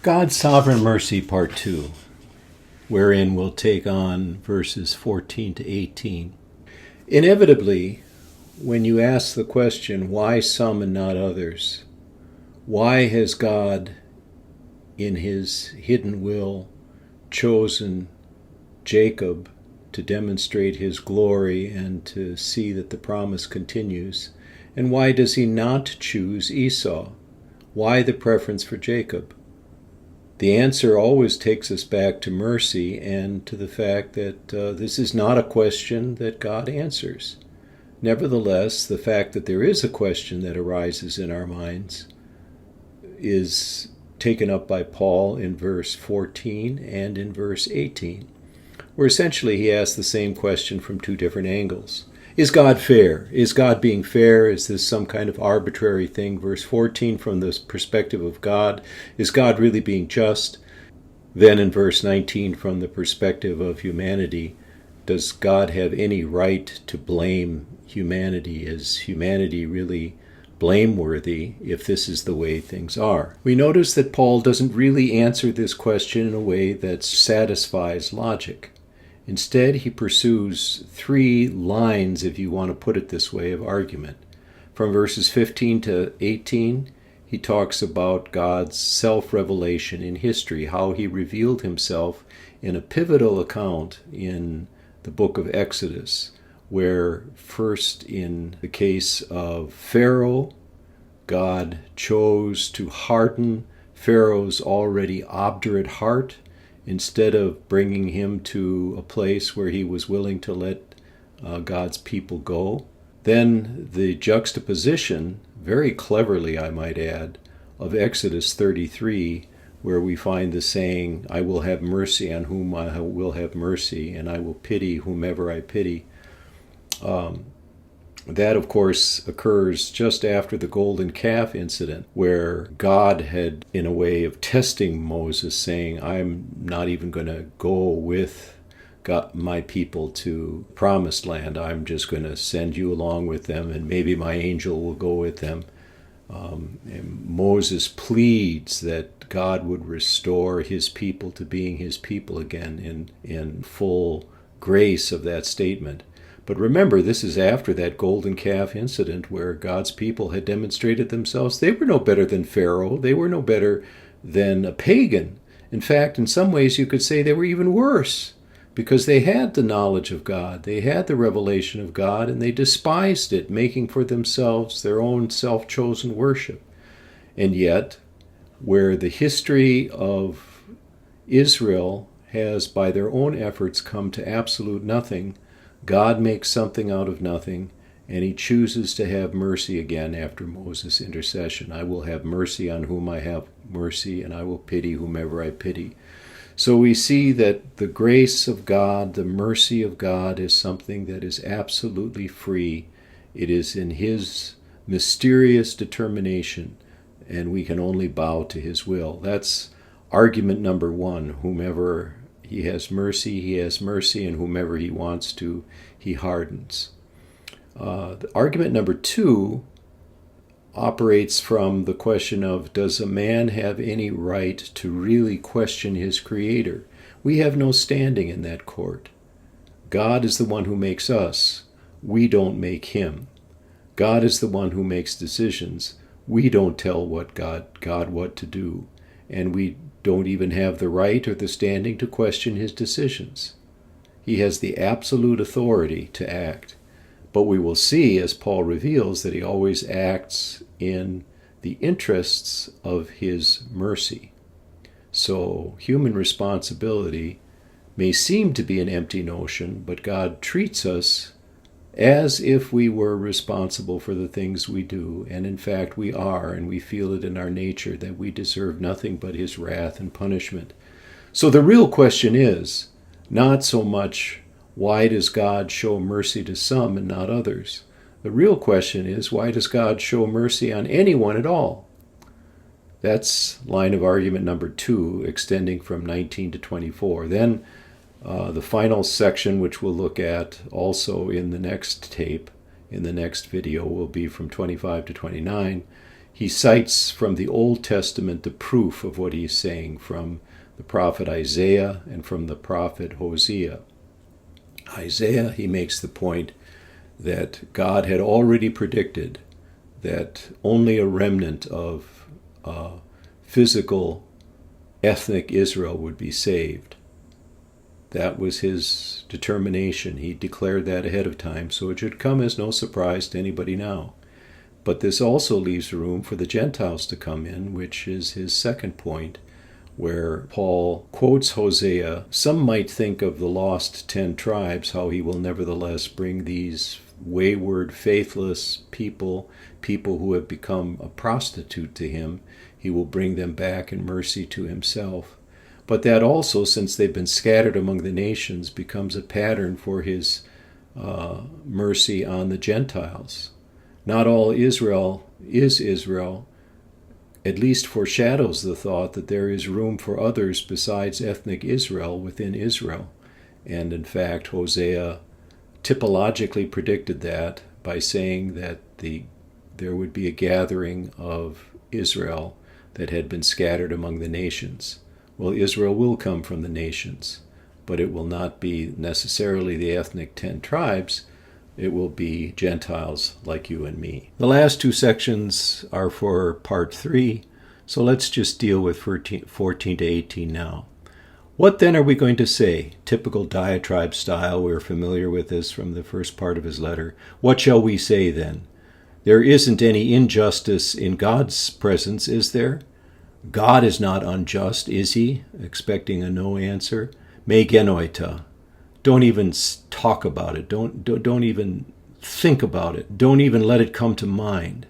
God's Sovereign Mercy, Part 2, wherein we'll take on verses 14 to 18. Inevitably, when you ask the question, why some and not others? Why has God, in his hidden will, chosen Jacob to demonstrate his glory and to see that the promise continues? And why does he not choose Esau? Why the preference for Jacob? The answer always takes us back to mercy and to the fact that this is not a question that God answers. Nevertheless, the fact that there is a question that arises in our minds is taken up by Paul in verse 14 and in verse 18, where essentially he asks the same question from two different angles. Is God fair? Is God being fair? Is this some kind of arbitrary thing? Verse 14, from the perspective of God, is God really being just? Then in verse 19, from the perspective of humanity, does God have any right to blame humanity? Is humanity really blameworthy if this is the way things are? We notice that Paul doesn't really answer this question in a way that satisfies logic. Instead, he pursues three lines, if you want to put it this way, of argument. From verses 15 to 18, he talks about God's self-revelation in history, how he revealed himself in a pivotal account in the book of Exodus, where first in the case of Pharaoh, God chose to harden Pharaoh's already obdurate heart, instead of bringing him to a place where he was willing to let God's people go. Then the juxtaposition, very cleverly I might add, of Exodus 33, where we find the saying, I will have mercy on whom I will have mercy, and I will pity whomever I pity. That, of course, occurs just after the golden calf incident, where God had, in a way of testing Moses, saying, I'm not even going to go with my people to promised land. I'm just going to send you along with them, and maybe my angel will go with them. And Moses pleads that God would restore his people to being his people again in full grace of that statement. But remember, this is after that golden calf incident where God's people had demonstrated themselves. They were no better than Pharaoh. They were no better than a pagan. In fact, in some ways you could say they were even worse, because they had the knowledge of God. They had the revelation of God, and they despised it, making for themselves their own self-chosen worship. And yet, where the history of Israel has, by their own efforts, come to absolute nothing, God makes something out of nothing, and he chooses to have mercy again after Moses' intercession. I will have mercy on whom I have mercy, and I will pity whomever I pity. So we see that the grace of God, the mercy of God, is something that is absolutely free. It is in his mysterious determination, and we can only bow to his will. That's argument number one. Whomever he has mercy, and whomever he wants to, he hardens. Argument number two operates from the question of, does a man have any right to really question his creator? We have no standing in that court. God is the one who makes us. We don't make him. God is the one who makes decisions. We don't tell God what to do. And we don't even have the right or the standing to question his decisions. He has the absolute authority to act. But we will see, as Paul reveals, that he always acts in the interests of his mercy. So human responsibility may seem to be an empty notion, but God treats us as if we were responsible for the things we do, and in fact we are, and we feel it in our nature that we deserve nothing but his wrath and punishment. So the real question is not so much, why does God show mercy to some and not others? The real question is, why does God show mercy on anyone at all? That's line of argument number two, extending from 19 to 24. Then the final section, which we'll look at also in the next tape, in the next video, will be from 25 to 29. He cites from the Old Testament the proof of what he's saying from the prophet Isaiah and from the prophet Hosea. Isaiah, he makes the point that God had already predicted that only a remnant of physical, ethnic Israel would be saved. That was his determination. He declared that ahead of time, so it should come as no surprise to anybody now. But this also leaves room for the Gentiles to come in, which is his second point, where Paul quotes Hosea. Some might think of the lost 10 tribes, how he will nevertheless bring these wayward, faithless people who have become a prostitute to him, he will bring them back in mercy to himself. But that also, since they've been scattered among the nations, becomes a pattern for his mercy on the Gentiles. Not all Israel is Israel, at least foreshadows the thought that there is room for others besides ethnic Israel within Israel. And in fact, Hosea typologically predicted that by saying that there would be a gathering of Israel that had been scattered among the nations. Well, Israel will come from the nations, but it will not be necessarily the ethnic 10 tribes. It will be Gentiles like you and me. The last 2 sections are for part 3, so let's just deal with 14 to 18 now. What then are we going to say? Typical diatribe style. We're familiar with this from the first part of his letter. What shall we say then? There isn't any injustice in God's presence, is there? God is not unjust, is he? Expecting a no answer. Me genoita. Don't even talk about it. Don't even think about it. Don't even let it come to mind.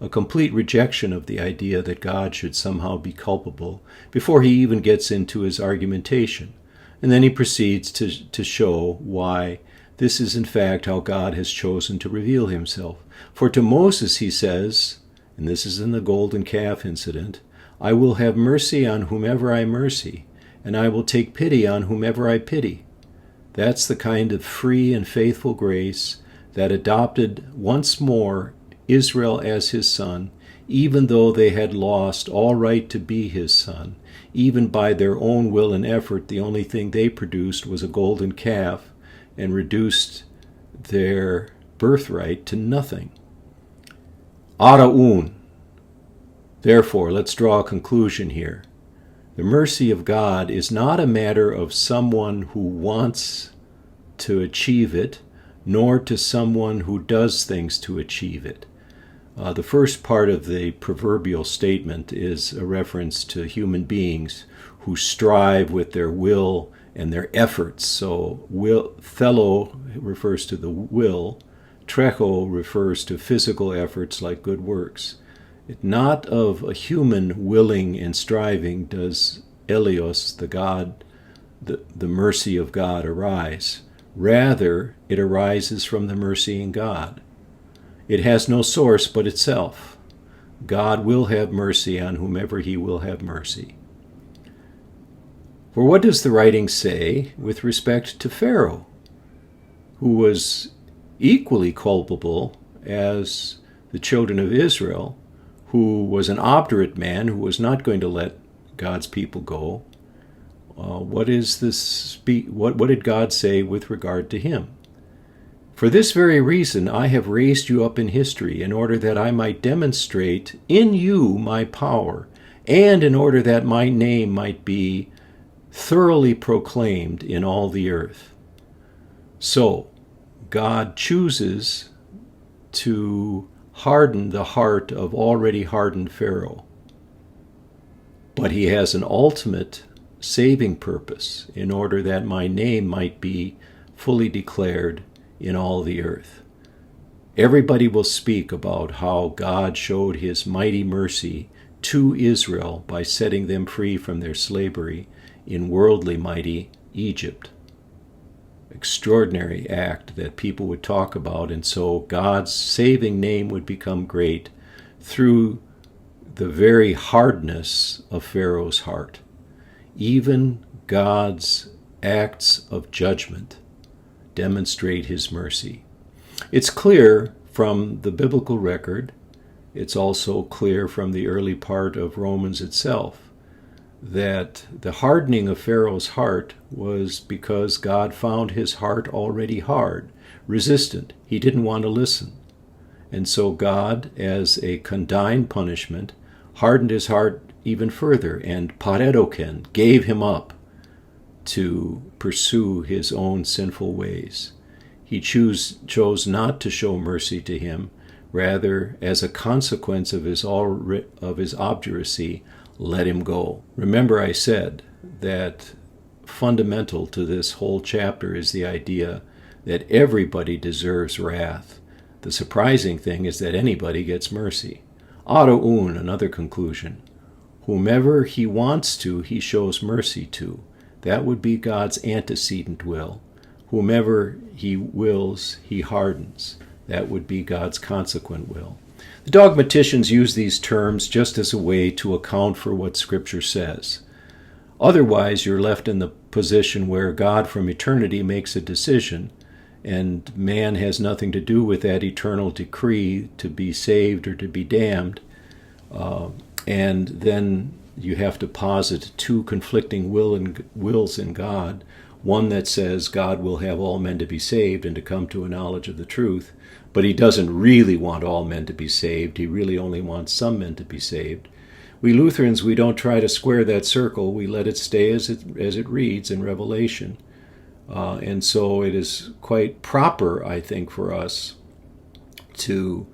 A complete rejection of the idea that God should somehow be culpable before he even gets into his argumentation. And then he proceeds to show why this is in fact how God has chosen to reveal himself. For to Moses he says, and this is in the golden calf incident, I will have mercy on whomever I mercy, and I will take pity on whomever I pity. That's the kind of free and faithful grace that adopted once more Israel as his son, even though they had lost all right to be his son. Even by their own will and effort, the only thing they produced was a golden calf and reduced their birthright to nothing. Araun. Therefore, let's draw a conclusion here. The mercy of God is not a matter of someone who wants to achieve it, nor to someone who does things to achieve it. The first part of the proverbial statement is a reference to human beings who strive with their will and their efforts. So thelo refers to the will, trecho refers to physical efforts like good works. Not of a human willing and striving does Elios, the God, the mercy of God arise. Rather, it arises from the mercy in God. It has no source but itself. God will have mercy on whomever he will have mercy. For what does the writing say with respect to Pharaoh, who was equally culpable as the children of Israel, who was an obdurate man who was not going to let God's people go? What did God say with regard to him? For this very reason I have raised you up in history, in order that I might demonstrate in you my power, and in order that my name might be thoroughly proclaimed in all the earth. So, God chooses to harden the heart of already hardened Pharaoh. But he has an ultimate saving purpose, in order that my name might be fully declared in all the earth. Everybody will speak about how God showed his mighty mercy to Israel by setting them free from their slavery in worldly mighty Egypt. Extraordinary act that people would talk about, and so God's saving name would become great through the very hardness of Pharaoh's heart. Even God's acts of judgment demonstrate his mercy. It's clear from the biblical record, it's also clear from the early part of Romans itself that the hardening of Pharaoh's heart was because God found his heart already hard, resistant. He didn't want to listen. And so God, as a condign punishment, hardened his heart even further and paredoken, gave him up to pursue his own sinful ways. He chose not to show mercy to him. Rather, as a consequence of his obduracy, let him go. Remember, I said that fundamental to this whole chapter is the idea that everybody deserves wrath. The surprising thing is that anybody gets mercy. Auto un, another conclusion. Whomever he wants to, he shows mercy to. That would be God's antecedent will. Whomever he wills, he hardens. That would be God's consequent will. The dogmaticians use these terms just as a way to account for what Scripture says. Otherwise, you're left in the position where God from eternity makes a decision, and man has nothing to do with that eternal decree to be saved or to be damned. And then you have to posit two conflicting wills in God. One that says God will have all men to be saved and to come to a knowledge of the truth, but he doesn't really want all men to be saved. He really only wants some men to be saved. We Lutherans, we don't try to square that circle. We let it stay as it reads in Revelation. And so it is quite proper, I think, for us to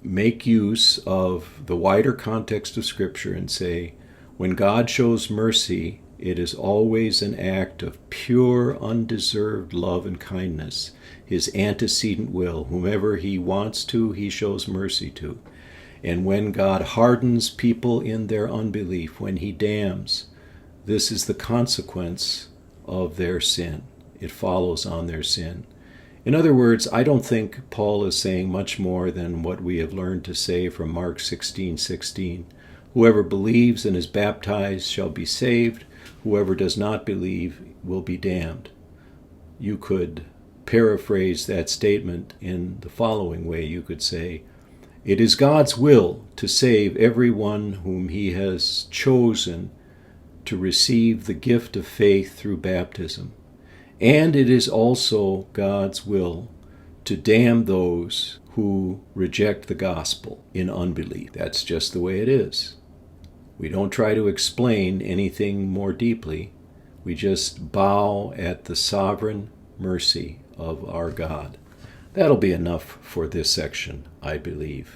make use of the wider context of Scripture and say, when God shows mercy, it is always an act of pure, undeserved love and kindness, his antecedent will. Whomever he wants to, he shows mercy to. And when God hardens people in their unbelief, when he damns, this is the consequence of their sin. It follows on their sin. In other words, I don't think Paul is saying much more than what we have learned to say from Mark 16:16. Whoever believes and is baptized shall be saved. Whoever does not believe will be damned. You could paraphrase that statement in the following way. You could say, it is God's will to save everyone whom he has chosen to receive the gift of faith through baptism. And it is also God's will to damn those who reject the gospel in unbelief. That's just the way it is. We don't try to explain anything more deeply. We just bow at the sovereign mercy of our God. That'll be enough for this section, I believe.